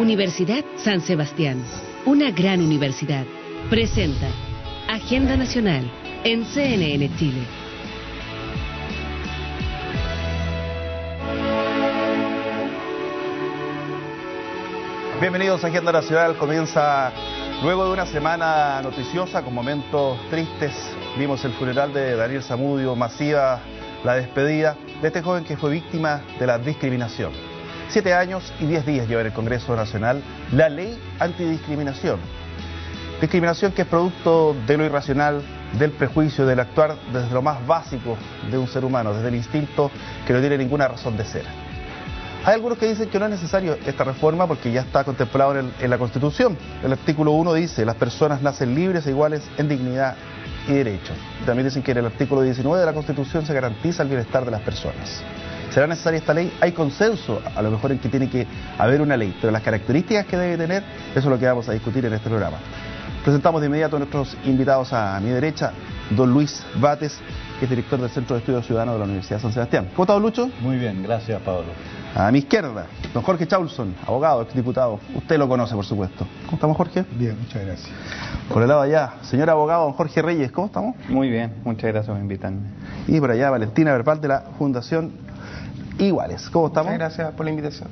Universidad San Sebastián, una gran universidad, presenta Agenda Nacional en CNN Chile. Bienvenidos a Agenda Nacional. Comienza luego de una semana noticiosa con momentos tristes. Vimos el funeral de Daniel Zamudio, masiva la despedida de este joven que fue víctima de la discriminación. 7 años y 10 días lleva en el Congreso Nacional la ley antidiscriminación. Discriminación que es producto de lo irracional, del prejuicio, del actuar desde lo más básico de un ser humano, desde el instinto que no tiene ninguna razón de ser. Hay algunos que dicen que no es necesario esta reforma porque ya está contemplado en la Constitución. El artículo 1 dice: las personas nacen libres e iguales en dignidad y derechos. También dicen que en el artículo 19 de la Constitución se garantiza el bienestar de las personas. ¿Será necesaria esta ley? Hay consenso, a lo mejor, en que tiene que haber una ley, pero las características que debe tener, eso es lo que vamos a discutir en este programa. Presentamos de inmediato a nuestros invitados. A mi derecha, don Luis Bates, que es director del Centro de Estudios Ciudadanos de la Universidad de San Sebastián. ¿Cómo está, don Lucho? Muy bien, gracias, Pablo. A mi izquierda, don Jorge Chaulson, abogado, exdiputado. Usted lo conoce, por supuesto. ¿Cómo estamos, Jorge? Bien, muchas gracias. Por el lado allá, señor abogado, don Jorge Reyes, ¿cómo estamos? Muy bien, muchas gracias por invitarme. Y por allá, Valentina Verbal, de la Fundación Iguales. ¿Cómo estamos? Muchas gracias por la invitación.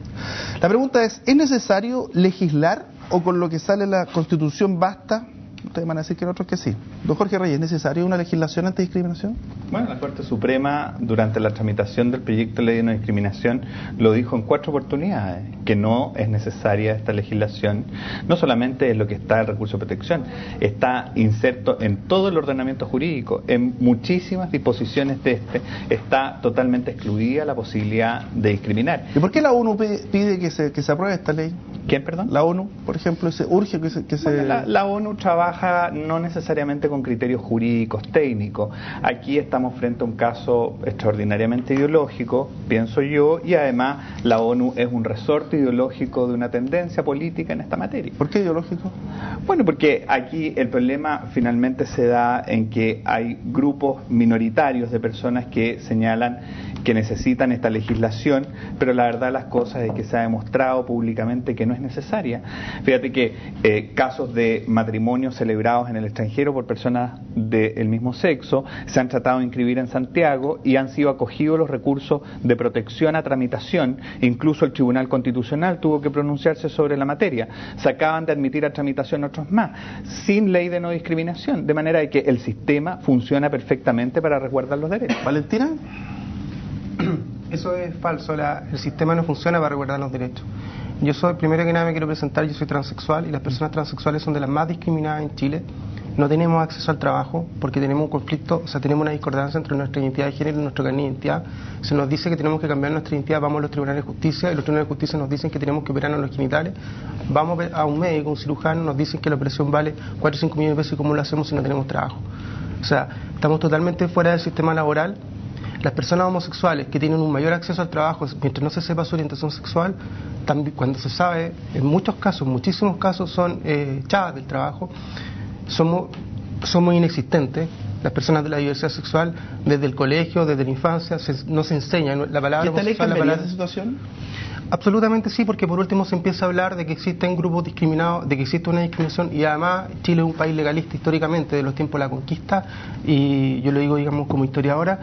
La pregunta es necesario legislar o con lo que sale en la Constitución basta? Ustedes van a decir que nosotros que sí. Don Jorge Reyes, ¿es necesaria una legislación antidiscriminación? Bueno, la Corte Suprema, durante la tramitación del proyecto de ley de no discriminación, lo dijo en 4 oportunidades, que no es necesaria esta legislación. No solamente es lo que está el recurso de protección, está inserto en todo el ordenamiento jurídico, en muchísimas disposiciones de está totalmente excluida la posibilidad de discriminar. ¿Y por qué la ONU pide que se apruebe esta ley? ¿Quién, perdón? La ONU, por ejemplo, urge que se... Bueno, la ONU trabaja no necesariamente con criterios jurídicos, técnicos. Aquí estamos frente a un caso extraordinariamente ideológico, pienso yo, y además la ONU es un resorte ideológico de una tendencia política en esta materia. ¿Por qué ideológico? Bueno, porque aquí el problema finalmente se da en que hay grupos minoritarios de personas que señalan que necesitan esta legislación, pero la verdad de las cosas es que se ha demostrado públicamente que no es necesaria. Fíjate que casos de matrimonios celebrados en el extranjero por personas del mismo sexo se han tratado de inscribir en Santiago y han sido acogidos los recursos de protección a tramitación. Incluso el Tribunal Constitucional tuvo que pronunciarse sobre la materia. Se acaban de admitir a tramitación otros más, sin ley de no discriminación, de manera de que el sistema funciona perfectamente para resguardar los derechos. ¿Valentina? Eso es falso, el sistema no funciona para resguardar los derechos. Yo soy, primero que nada me quiero presentar, yo soy transexual y las personas transexuales son de las más discriminadas en Chile. No tenemos acceso al trabajo porque tenemos un conflicto, o sea, tenemos una discordancia entre nuestra identidad de género y nuestro carnet de identidad. Se nos dice que tenemos que cambiar nuestra identidad, vamos a los tribunales de justicia y los tribunales de justicia nos dicen que tenemos que operarnos los genitales. Vamos a un médico, un cirujano, nos dicen que la operación vale 4 o 5 millones de pesos y cómo lo hacemos si no tenemos trabajo. O sea, estamos totalmente fuera del sistema laboral. Las personas homosexuales que tienen un mayor acceso al trabajo, mientras no se sepa su orientación sexual, también, cuando se sabe, en muchos casos, muchísimos casos, son echadas del trabajo, somos inexistentes. Las personas de la diversidad sexual, desde el colegio, desde la infancia, no se enseña la palabra homosexual. ¿Y esta ley cambiaría esa situación? Absolutamente sí, porque por último se empieza a hablar de que existen grupos discriminados, de que existe una discriminación, y además Chile es un país legalista históricamente de los tiempos de la conquista, y yo lo digo, digamos, como historiadora,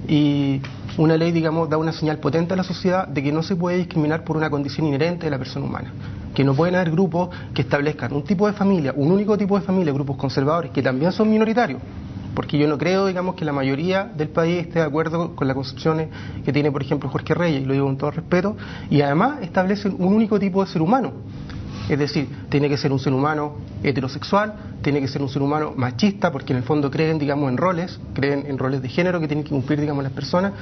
y una ley, digamos, da una señal potente a la sociedad de que no se puede discriminar por una condición inherente de la persona humana, que no pueden haber grupos que establezcan un tipo de familia, un único tipo de familia, grupos conservadores, que también son minoritarios. Porque yo no creo, digamos, que la mayoría del país esté de acuerdo con las concepciones que tiene, por ejemplo, Jorge Reyes, y lo digo con todo respeto, y además establecen un único tipo de ser humano. Es decir, tiene que ser un ser humano heterosexual, tiene que ser un ser humano machista, porque en el fondo creen, digamos, creen en roles de género que tienen que cumplir, digamos, las personas,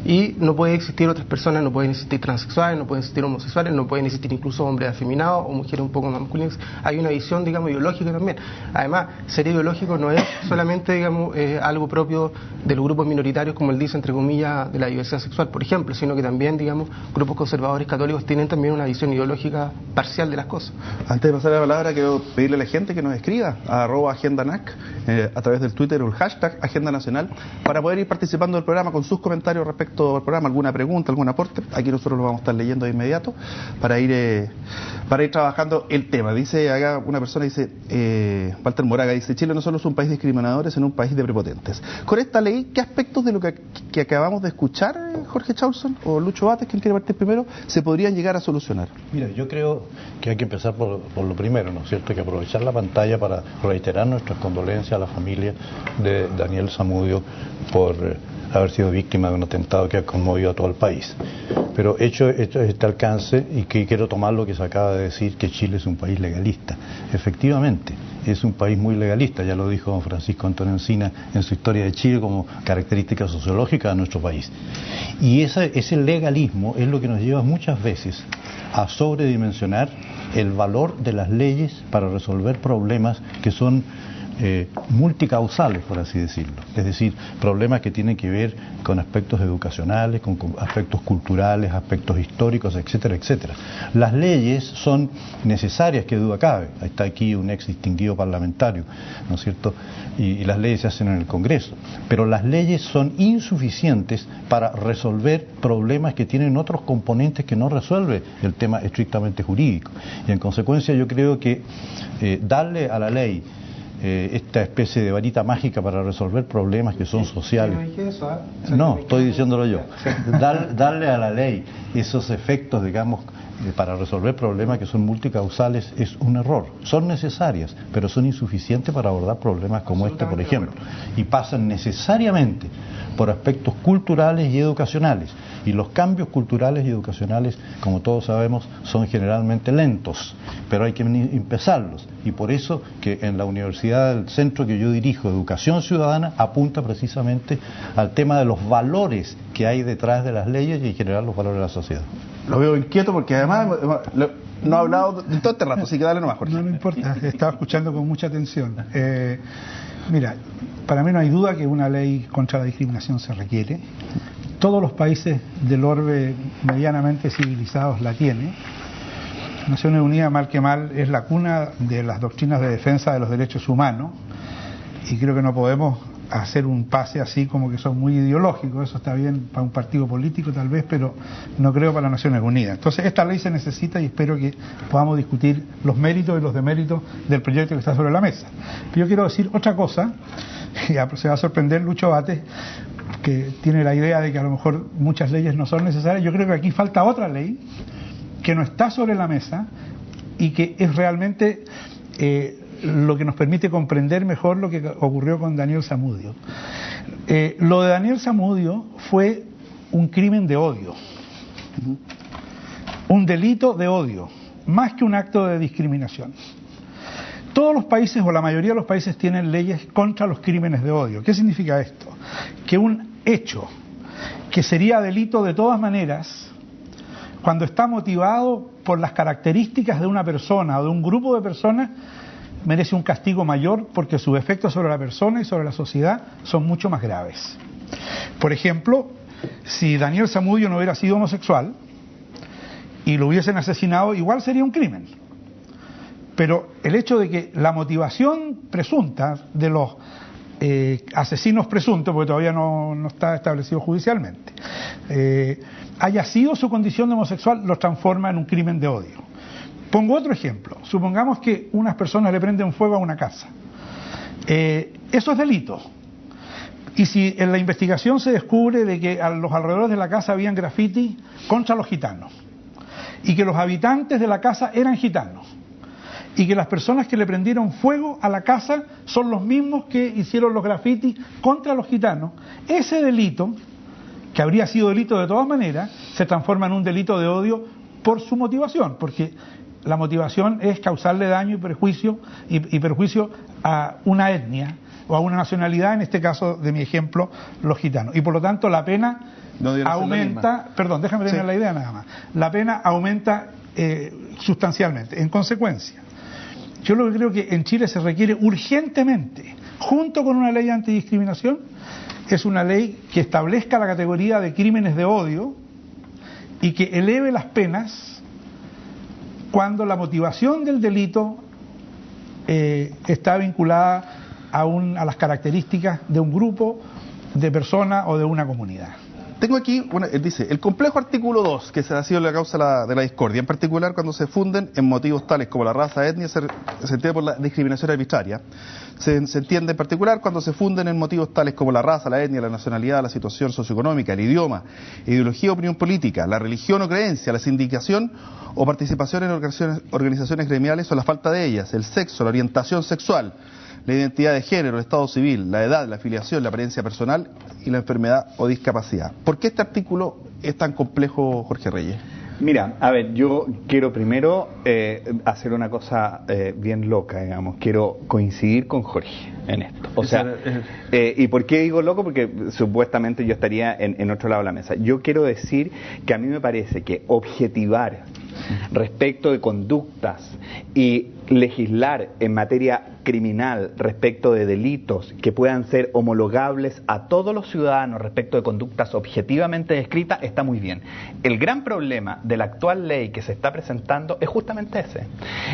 y no puede existir otras personas, no pueden existir transexuales, no pueden existir homosexuales, no pueden existir incluso hombres afeminados o mujeres un poco más masculinas. Hay una visión, digamos, ideológica también. Además, ser ideológico no es solamente, digamos, algo propio de los grupos minoritarios, como él dice, entre comillas, de la diversidad sexual, por ejemplo, sino que también, digamos, grupos conservadores católicos tienen también una visión ideológica parcial de las cosas. Antes de pasar la palabra, quiero pedirle a la gente que nos escriba a @agendanac a través del Twitter o el hashtag Agenda Nacional para poder ir participando del programa con sus comentarios respecto al programa, alguna pregunta, algún aporte. Aquí nosotros lo vamos a estar leyendo de inmediato para ir para ir trabajando el tema. Dice acá una persona, dice, Walter Moraga, dice, Chile no solo es un país discriminador, sino un país de prepotentes. Con esta ley, ¿qué aspectos de lo que acabamos de escuchar, Jorge Chausson o Lucho Bates, quien quiere partir primero, se podrían llegar a solucionar? Mira, yo creo que hay que empezar por lo primero, ¿no es cierto? Hay que aprovechar la pantalla para reiterar nuestras condolencias a la familia de Daniel Zamudio por haber sido víctima de un atentado que ha conmovido a todo el país. Pero hecho este alcance, y que quiero tomar lo que se acaba de decir, que Chile es un país legalista. Efectivamente, es un país muy legalista, ya lo dijo don Francisco Antonio Encina en su Historia de Chile como característica sociológica de nuestro país. Y ese legalismo es lo que nos lleva muchas veces a sobredimensionar el valor de las leyes para resolver problemas que son multicausales, por así decirlo, es decir, problemas que tienen que ver con aspectos educacionales, con aspectos culturales, aspectos históricos, etcétera, etcétera. Las leyes son necesarias, que duda cabe. Está aquí un ex distinguido parlamentario, ¿no es cierto? Y las leyes se hacen en el Congreso, pero las leyes son insuficientes para resolver problemas que tienen otros componentes que no resuelve el tema estrictamente jurídico. Y en consecuencia yo creo que darle a la ley esta especie de varita mágica para resolver problemas que son sociales. No, estoy diciéndolo yo. Darle a la ley esos efectos, digamos, para resolver problemas que son multicausales es un error. Son necesarias, pero son insuficientes para abordar problemas como este, por ejemplo. Y pasan necesariamente por aspectos culturales y educacionales. Y los cambios culturales y educacionales, como todos sabemos, son generalmente lentos, pero hay que empezarlos. Y por eso que en la universidad, el centro que yo dirijo, Educación Ciudadana, apunta precisamente al tema de los valores que hay detrás de las leyes y en general los valores de la sociedad. Lo veo inquieto porque además no ha hablado de todo este rato, así que dale nomás, Jorge. No me importa, estaba escuchando con mucha atención. Mira, para mí no hay duda que una ley contra la discriminación se requiere. Todos los países del orbe medianamente civilizados la tienen. Naciones Unidas, mal que mal, es la cuna de las doctrinas de defensa de los derechos humanos, y creo que no podemos hacer un pase así como que son muy ideológicos. Eso está bien para un partido político tal vez, pero no creo para las Naciones Unidas. Entonces esta ley se necesita y espero que podamos discutir los méritos y los deméritos del proyecto que está sobre la mesa. Pero yo quiero decir otra cosa, y se va a sorprender Lucho Bates, que tiene la idea de que a lo mejor muchas leyes no son necesarias. Yo creo que aquí falta otra ley que no está sobre la mesa y que es realmente lo que nos permite comprender mejor lo que ocurrió con Daniel Zamudio. Lo de Daniel Zamudio fue un crimen de odio, un delito de odio, más que un acto de discriminación. Todos los países, o la mayoría de los países, tienen leyes contra los crímenes de odio. ¿Qué significa esto? Que un hecho que sería delito de todas maneras, cuando está motivado por las características de una persona o de un grupo de personas, merece un castigo mayor porque sus efectos sobre la persona y sobre la sociedad son mucho más graves. Por ejemplo, si Daniel Zamudio no hubiera sido homosexual y lo hubiesen asesinado, igual sería un crimen. Pero el hecho de que la motivación presunta de los asesinos presuntos, porque todavía no está establecido judicialmente, haya sido su condición de homosexual, los transforma en un crimen de odio. Pongo otro ejemplo. Supongamos que unas personas le prenden fuego a una casa. Eso es delito. Y si en la investigación se descubre de que a los alrededores de la casa habían grafitis contra los gitanos, y que los habitantes de la casa eran gitanos, y que las personas que le prendieron fuego a la casa son los mismos que hicieron los grafitis contra los gitanos, ese delito, que habría sido delito de todas maneras, se transforma en un delito de odio por su motivación, porque la motivación es causarle daño y perjuicio a una etnia o a una nacionalidad, en este caso de mi ejemplo, los gitanos. Y por lo tanto la pena aumenta, perdón, déjame terminar la idea nada más, la pena aumenta sustancialmente. En consecuencia, yo lo que creo que en Chile se requiere urgentemente, junto con una ley antidiscriminación, es una ley que establezca la categoría de crímenes de odio y que eleve las penas cuando la motivación del delito está vinculada a las características de un grupo de personas o de una comunidad. Tengo aquí, él dice, el complejo artículo 2, que ha sido la causa de la discordia, en particular cuando se funden en motivos tales como la raza, etnia, se entiende por la discriminación arbitraria. Se entiende en particular cuando se funden en motivos tales como la raza, la etnia, la nacionalidad, la situación socioeconómica, el idioma, ideología o opinión política, la religión o creencia, la sindicación o participación en organizaciones gremiales o la falta de ellas, el sexo, la orientación sexual, la identidad de género, el estado civil, la edad, la afiliación, la apariencia personal y la enfermedad o discapacidad. ¿Por qué este artículo es tan complejo, Jorge Reyes? Mira, a ver, yo quiero primero hacer una cosa bien loca, digamos. Quiero coincidir con Jorge en esto. O sea, ¿y por qué digo loco? Porque supuestamente yo estaría en otro lado de la mesa. Yo quiero decir que a mí me parece que objetivar respecto de conductas y legislar en materia criminal respecto de delitos que puedan ser homologables a todos los ciudadanos respecto de conductas objetivamente descritas está muy bien. El gran problema de la actual ley que se está presentando es justamente ese,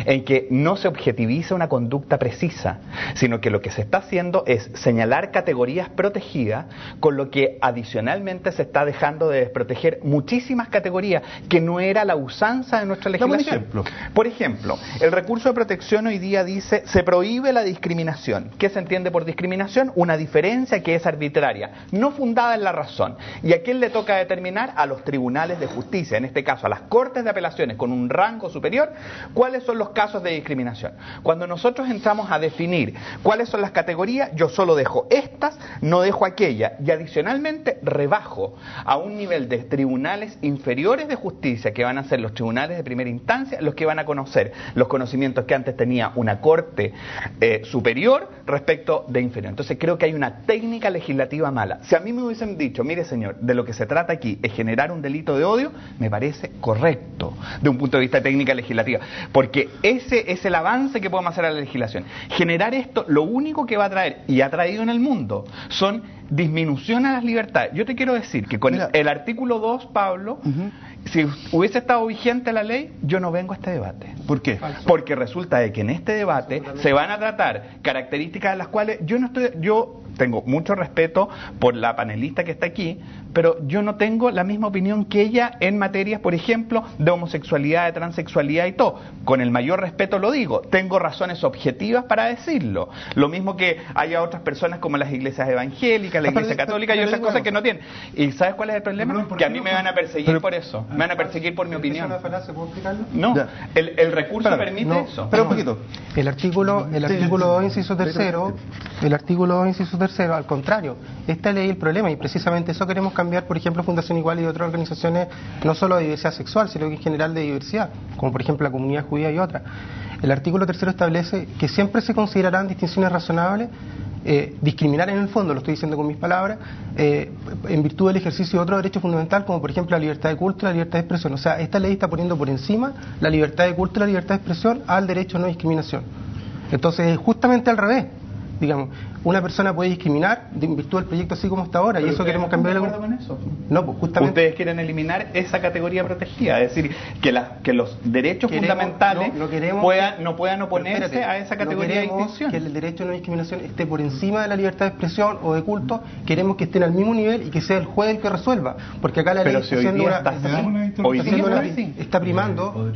en que no se objetiviza una conducta precisa, sino que lo que se está haciendo es señalar categorías protegidas, con lo que adicionalmente se está dejando de desproteger muchísimas categorías que no era la usanza de nuestra legislación. Por ejemplo, el recurso de protección hoy día dice, se prohíbe la discriminación. ¿Qué se entiende por discriminación? Una diferencia que es arbitraria, no fundada en la razón. ¿Y a quién le toca determinar? A los tribunales de justicia, en este caso a las cortes de apelaciones con un rango superior, cuáles son los casos de discriminación. Cuando nosotros entramos a definir cuáles son las categorías, yo solo dejo estas, no dejo aquella, y adicionalmente rebajo a un nivel de tribunales inferiores de justicia, que van a ser los tribunales de primera instancia, los que van a conocer los conocimientos que antes tenía una corte superior respecto de inferior. Entonces creo que hay una técnica legislativa mala. Si a mí me hubiesen dicho, mire señor, de lo que se trata aquí es generar un delito de odio, me parece correcto de un punto de vista de técnica legislativa, porque ese es el avance que podemos hacer a la legislación. Generar esto, lo único que va a traer, y ha traído en el mundo, son disminución a las libertades. Yo te quiero decir que con el artículo 2, Pablo, si hubiese estado vigente la ley, yo no vengo a este debate. ¿Por qué? Porque resulta de que en este debate se van a tratar características de las cuales yo tengo mucho respeto por la panelista que está aquí, pero yo no tengo la misma opinión que ella en materias, por ejemplo, de homosexualidad, de transexualidad y todo. Con el mayor respeto lo digo, tengo razones objetivas para decirlo. Lo mismo que haya otras personas como las iglesias evangélicas, la iglesia católica y otras cosas que no tienen. ¿Y sabes cuál es el problema? Que a mí me van a perseguir por eso. Me van a perseguir por mi opinión. ¿Puedo explicarlo? No, el recurso permite eso. Pero un poquito. El artículo 2, inciso tercero, al contrario, esta ley el problema, y precisamente eso queremos cambiar, por ejemplo, Fundación Igual y otras organizaciones, no solo de diversidad sexual, sino que en general de diversidad, como por ejemplo la comunidad judía y otras. El artículo 3 establece que siempre se considerarán distinciones razonables, discriminar en el fondo, lo estoy diciendo con mis palabras, en virtud del ejercicio de otro derecho fundamental, como por ejemplo la libertad de culto y la libertad de expresión. O sea, esta ley está poniendo por encima la libertad de culto y la libertad de expresión al derecho a no discriminación. Entonces, es justamente al revés. Digamos, una persona puede discriminar en virtud del proyecto así como está ahora, y eso queremos cambiar. ¿No con eso? No, pues justamente ustedes quieren eliminar esa categoría protegida, es decir, que los derechos fundamentales no puedan oponerse a esa categoría de distinción. Que el derecho a no discriminación esté por encima de la libertad de expresión o de culto, queremos que estén al mismo nivel y que sea el juez el que resuelva, porque acá la ley está primando.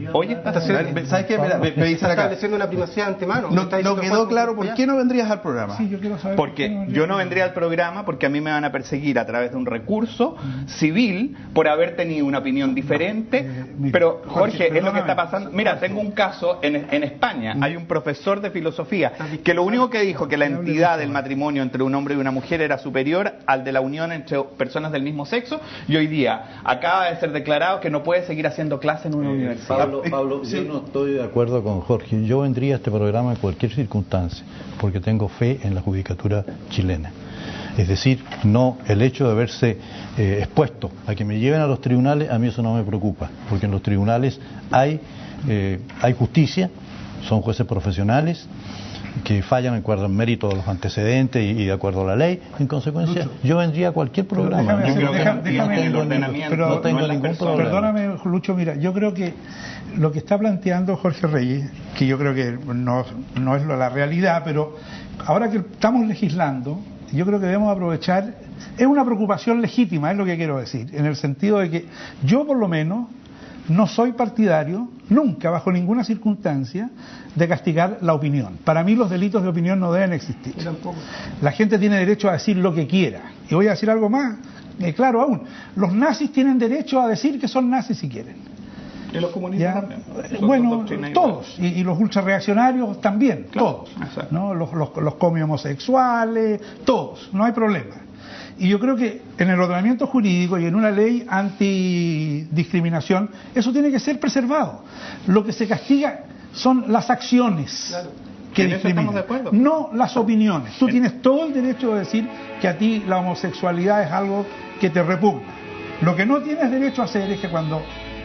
¿Sabes qué? Me dicen acá, estableciendo una primacía de antemano. No quedó claro por qué no vendrías al programa. Sí, yo quiero saber porque yo no vendría al programa porque a mí me van a perseguir a través de un recurso civil por haber tenido una opinión diferente. Pero Jorge, es lo que está pasando. Mira, tengo un caso en España. Hay un profesor de filosofía que lo único que dijo que la entidad del matrimonio entre un hombre y una mujer era superior al de la unión entre personas del mismo sexo, y hoy día acaba de ser declarado que no puede seguir haciendo clase en una universidad. Pablo, yo no estoy de acuerdo con Jorge. Yo vendría a este programa en cualquier circunstancia, porque tengo fe en la judicatura chilena. Es decir, no el hecho de haberse expuesto a que me lleven a los tribunales, a mí eso no me preocupa, porque en los tribunales hay justicia, son jueces profesionales que fallan en cuanto al mérito de los antecedentes y de acuerdo a la ley. En consecuencia, Lucho, yo vendría a cualquier programa. No tengo ningún problema. Perdóname, Lucho, mira, yo creo que lo que está planteando Jorge Reyes, que yo creo que no es la realidad, pero ahora que estamos legislando, yo creo que debemos aprovechar es una preocupación legítima, es lo que quiero decir, en el sentido de que yo por lo menos no soy partidario, nunca, bajo ninguna circunstancia, de castigar la opinión. Para mí los delitos de opinión no deben existir. La gente tiene derecho a decir lo que quiera. Y voy a decir algo más, claro aún. Los nazis tienen derecho a decir que son nazis si quieren. Y los comunistas también. Bueno, todos. Y los ultrarreaccionarios también, claro, todos. ¿No? Los come homosexuales, todos. No hay problema. Y yo creo que en el ordenamiento jurídico y en una ley antidiscriminación, eso tiene que ser preservado. Lo que se castiga son las acciones, claro, que discriminan, de acuerdo, no las opiniones. Tú tienes todo el derecho de decir que a ti la homosexualidad es algo que te repugna. Lo que no tienes derecho a hacer es que cuando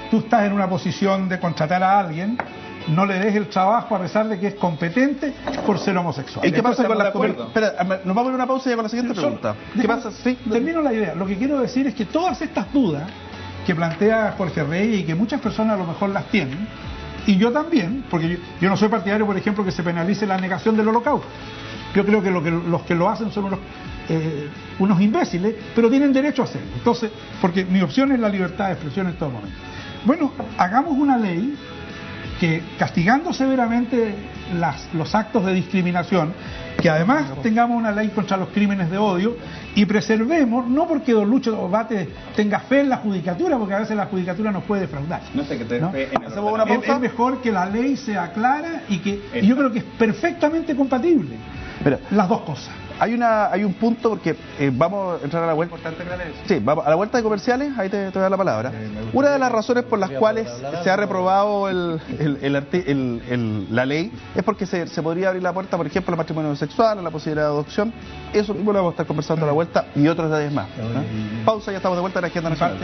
tú estás en una posición de contratar a alguien, no le des el trabajo a pesar de que es competente por ser homosexual. ¿Y qué pasa con las comunidades? Espera, nos vamos a una pausa y con la siguiente pregunta. ¿Qué pasa? ¿Sí? Termino la idea. Lo que quiero decir es que todas estas dudas que plantea Jorge Reyes y que muchas personas a lo mejor las tienen, y yo también, porque yo no soy partidario, por ejemplo, que se penalice la negación del holocausto. Yo creo que los que lo hacen son unos imbéciles, pero tienen derecho a hacerlo. Entonces, porque mi opción es la libertad de expresión en todo momento. Bueno, hagamos una ley que, castigando severamente los actos de discriminación, que además tengamos una ley contra los crímenes de odio y preservemos, no porque don Lucho Bate tenga fe en la judicatura, porque a veces la judicatura nos puede defraudar. No sé, que te fe en el una pausa. Es mejor que la ley sea clara y yo creo que es perfectamente compatible. Mira, las dos cosas. Hay un punto porque vamos a entrar a la vuelta. Sí, vamos a la vuelta de comerciales, ahí te voy a dar la palabra. Una de las razones por las cuales se ha reprobado la ley es porque se podría abrir la puerta, por ejemplo, al matrimonio sexual, a la posibilidad de adopción. Eso mismo lo vamos a estar conversando a la vuelta y otros detalles más. Pausa, ya estamos de vuelta en la Agenda Nacional.